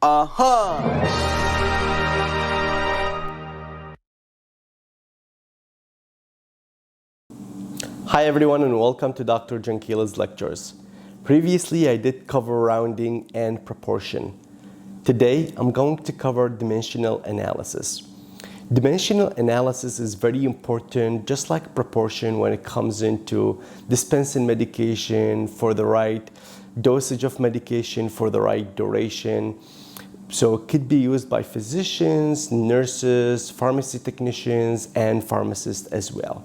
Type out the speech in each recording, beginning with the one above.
Hi everyone and welcome to Dr. Jankila's lectures. Previously I did cover rounding and proportion. Today I'm going to cover dimensional analysis. Dimensional analysis is very important, just like proportion, when it comes into dispensing medication for the right dosage of medication for the right duration. So it could be used by physicians, nurses, pharmacy technicians, and pharmacists as well.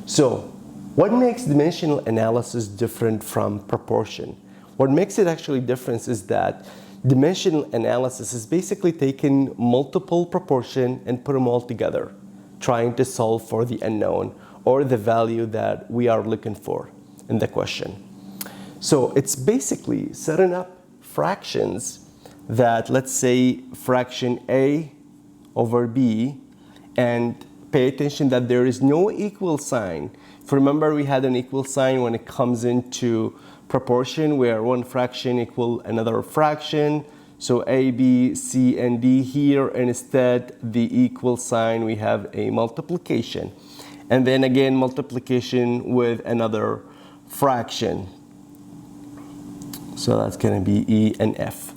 So what makes dimensional analysis different from proportion? What makes it actually different is that dimensional analysis is basically taking multiple proportion and put them all together, trying to solve for the unknown or the value that we are looking for in the question. So it's basically setting up fractions that, let's say, fraction A over B, and pay attention that there is no equal sign. If you remember, we had an equal sign when it comes into proportion, where one fraction equal another fraction. So A, B, C, and D. Here, instead, the equal sign, we have a multiplication. And then again, multiplication with another fraction. So that's going to be E and F.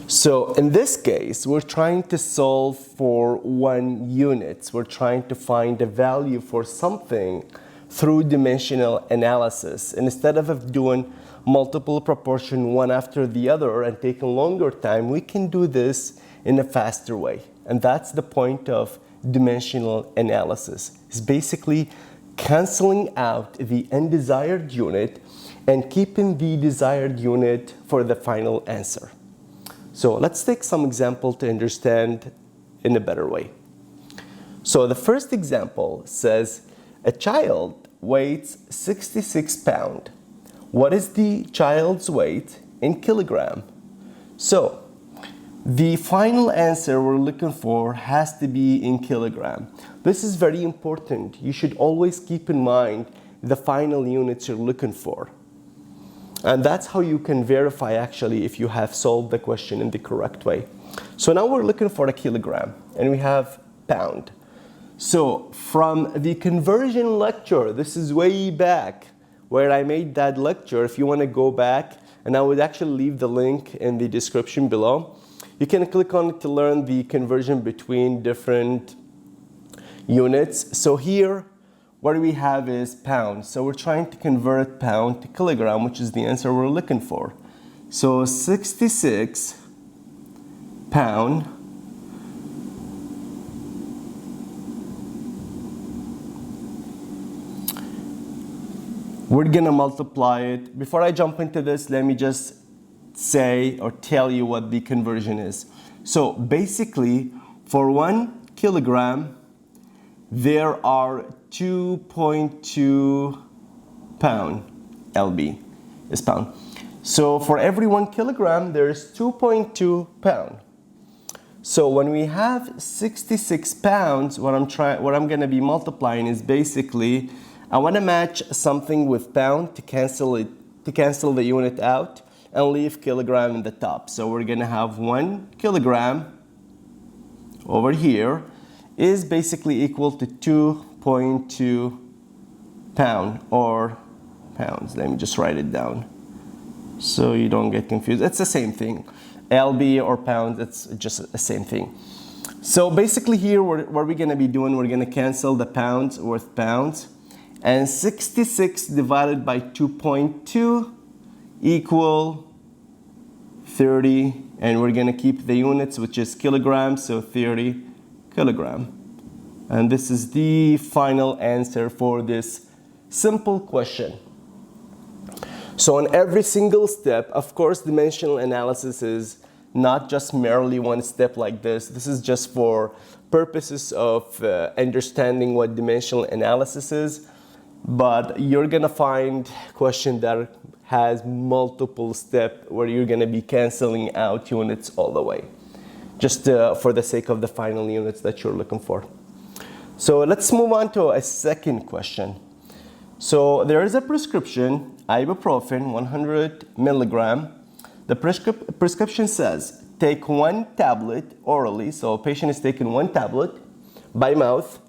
So in this case, we're trying to solve for 1 unit. We're trying to find a value for something through dimensional analysis. And instead of doing multiple proportion one after the other and taking longer time, we can do this in a faster way. And that's the point of dimensional analysis. It's basically canceling out the undesired unit and keeping the desired unit for the final answer. So let's take some example to understand in a better way. So the first example says a child weighs 66 pounds. What is the child's weight in kilogram? So the final answer we're looking for has to be in kilogram. This is very important. You should always keep in mind the final units you're looking for. And that's how you can verify actually if you have solved the question in the correct way. So now we're looking for a kilogram and we have pound. So from the conversion lecture, this is way back where I made that lecture. If you want to go back, and I would actually leave the link in the description below, you can click on it to learn the conversion between different units. So here, what we have is pounds. So we're trying to convert pound to kilogram, which is the answer we're looking for. So 66 pound we're gonna multiply it. Before I jump into this, let me just say or tell you what the conversion is. So basically, for 1 kilogram, there are 2.2 pound. LB is pound. So for every 1 kilogram, there's 2.2 pound. So when we have 66 pounds, what I'm going to be multiplying is basically, I want to match something with pound to cancel the unit out and leave kilogram in the top. So we're going to have 1 kilogram over here is basically equal to 2.2 pound or pounds. Let me just write it down so you don't get confused. It's the same thing. LB or pound, it's just the same thing. So basically here, what we're going to be doing, we're going to cancel the pounds with pounds. And 66 divided by 2.2 equal 30. And we're going to keep the units, which is kilograms, so 30 kilogram. And this is the final answer for this simple question. So on every single step, of course, dimensional analysis is not just merely one step like this. This is just for purposes of understanding what dimensional analysis is. But you're going to find a question that has multiple steps where you're going to be canceling out units all the way, just for the sake of the final units that you're looking for. So let's move on to a second question. So there is a prescription, ibuprofen, 100 milligram. The prescription says take one tablet orally. So a patient is taking one tablet by mouth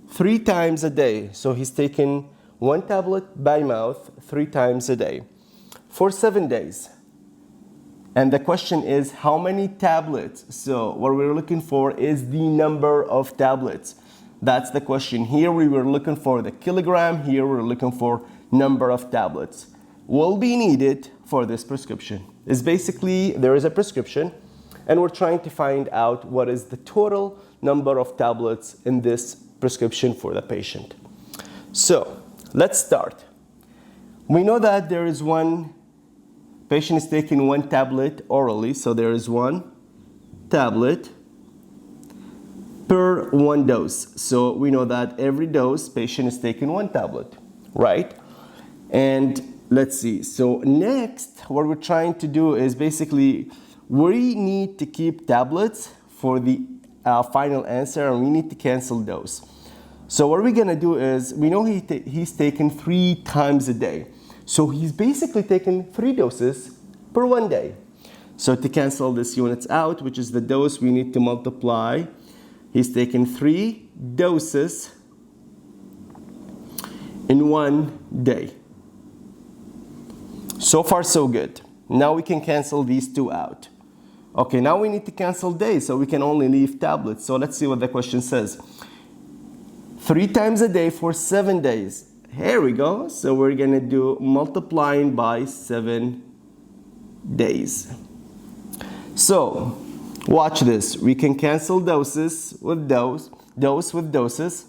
3 times a day. So he's taking one tablet by mouth 3 times a day for 7 days. And the question is, how many tablets? So what we're looking for is the number of tablets. That's the question. Here we were looking for the kilogram. Here we're looking for number of tablets. Will be needed for this prescription is basically there is a prescription and we're trying to find out what is the total number of tablets in this prescription for the patient. So let's start. We know that there is one patient is taking one tablet orally, so there is one tablet per one dose. So we know that every dose patient is taking one tablet, right? And let's see. So next, what we're trying to do is basically we need to keep tablets for the final answer, and we need to cancel dose. So what we're gonna do is we know he's taken 3 times a day. So he's basically taken 3 doses per one day. So to cancel this units out, which is the dose, we need to multiply. He's taken 3 doses in one day. So far, so good. Now we can cancel these 2 out. Okay, now we need to cancel days, so we can only leave tablets. So let's see what the question says. 3 times a day for 7 days. Here we go. So we're gonna do multiplying by 7 days. So watch this. We can cancel doses with dose with doses,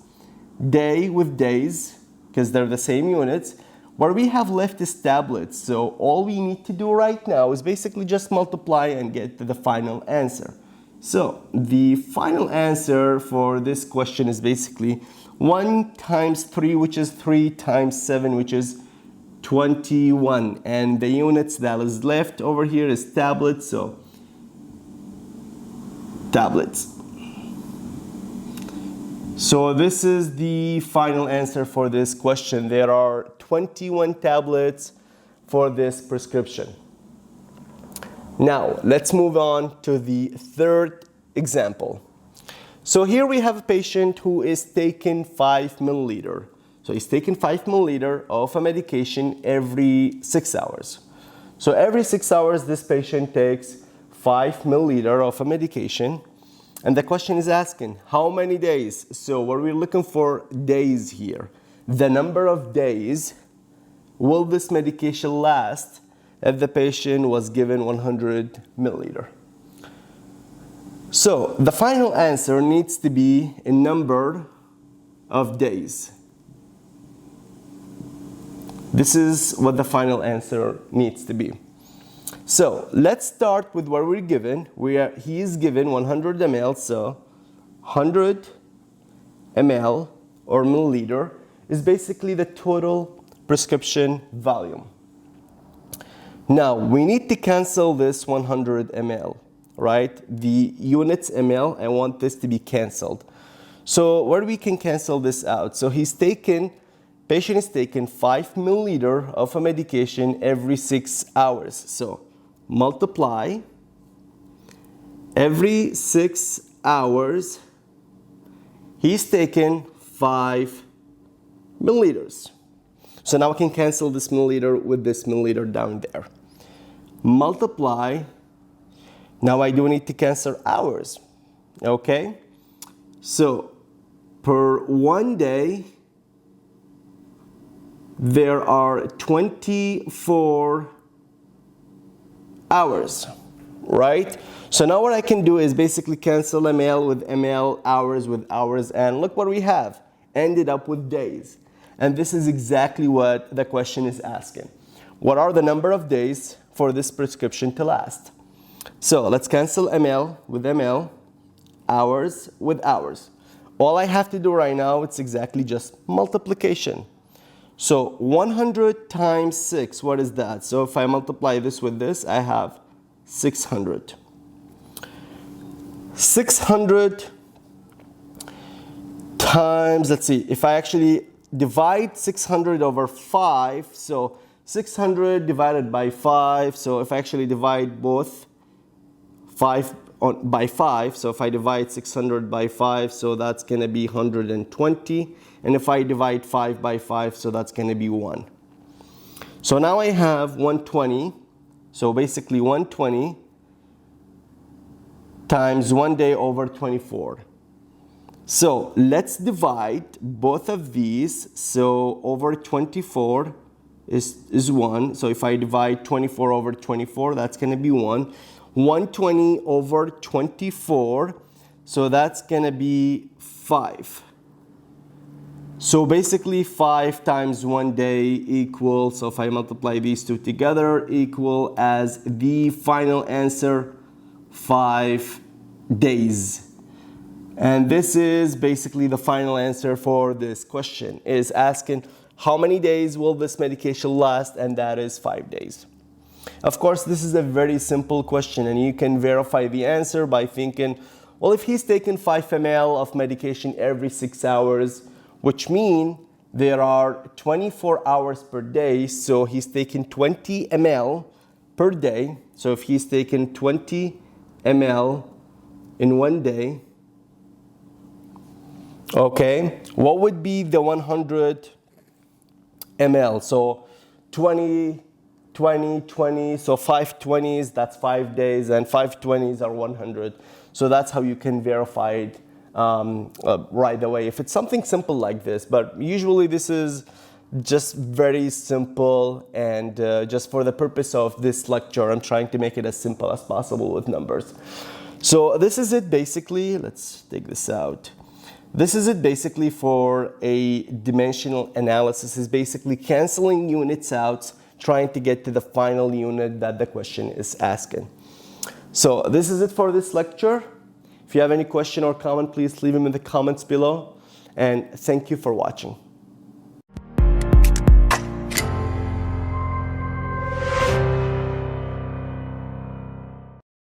day with days, because they're the same units. What we have left is tablets. So all we need to do right now is basically just multiply and get to the final answer. So the final answer for this question is basically 1 times 3, which is 3 times 7, which is 21. And the units that is left over here is tablets, so tablets. So this is the final answer for this question. There are 21 tablets for this prescription. Now, let's move on to the third example. So here we have a patient who is taking 5 milliliter. So he's taking 5 milliliter of a medication every 6 hours. So every 6 hours, this patient takes 5 milliliter of a medication. And the question is asking, how many days? So what we're looking for days here. The number of days will this medication last if the patient was given 100 milliliter. So the final answer needs to be a number of days. This is what the final answer needs to be. So let's start with what we're given. He is given 100 ml, so 100 ml or milliliter is basically the total prescription volume. Now we need to cancel this 100 ml, right? The units ml, I want this to be canceled. So where we can cancel this out? So patient is taking 5 milliliter of a medication every 6 hours. So multiply every 6 hours, he's taking 5 milliliters. So now I can cancel this milliliter with this milliliter down there. Multiply, now I do need to cancel hours, okay? So per one day, there are 24 hours, right? So now what I can do is basically cancel ml with ml, hours with hours, and look what we have. Ended up with days. And this is exactly what the question is asking. What are the number of days for this prescription to last? So let's cancel ml with ml, hours with hours. All I have to do right now, it's exactly just multiplication. So 100 times 6, what is that? So if I multiply this with this, I have 600. 600 times, let's see, if I actually divide 600 over 5, so 600 divided by 5, so if I actually divide both by 5, so if I divide 600 by 5, so that's going to be 120. And if I divide 5 by 5, so that's going to be 1. So now I have 120. So basically 120 times 1 day over 24. So let's divide both of these. So over 24 is 1. So if I divide 24 over 24, that's going to be 1. 120 over 24, so that's going to be 5. So basically 5 times 1 day equals, so if I multiply these two together, equal as the final answer, 5 days. And this is basically the final answer for this question, is asking how many days will this medication last, and that is 5 days. Of course, this is a very simple question, and you can verify the answer by thinking, well, if he's taking 5 ml of medication every 6 hours, which means there are 24 hours per day, so he's taking 20 ml per day. So if he's taking 20 ml in 1 day, okay, what would be the 100 ml? So 20, 20, 20, so 5 20s, that's 5 days, and 5 20s are 100. So that's how you can verify it right away if it's something simple like this. But usually this is just very simple, and just for the purpose of this lecture, I'm trying to make it as simple as possible with numbers. So this is it basically. Let's take this out. This is it basically for a dimensional analysis. Is basically canceling units out, trying to get to the final unit that the question is asking. So this is it for this lecture. If you have any question or comment, please leave them in the comments below. And thank you for watching.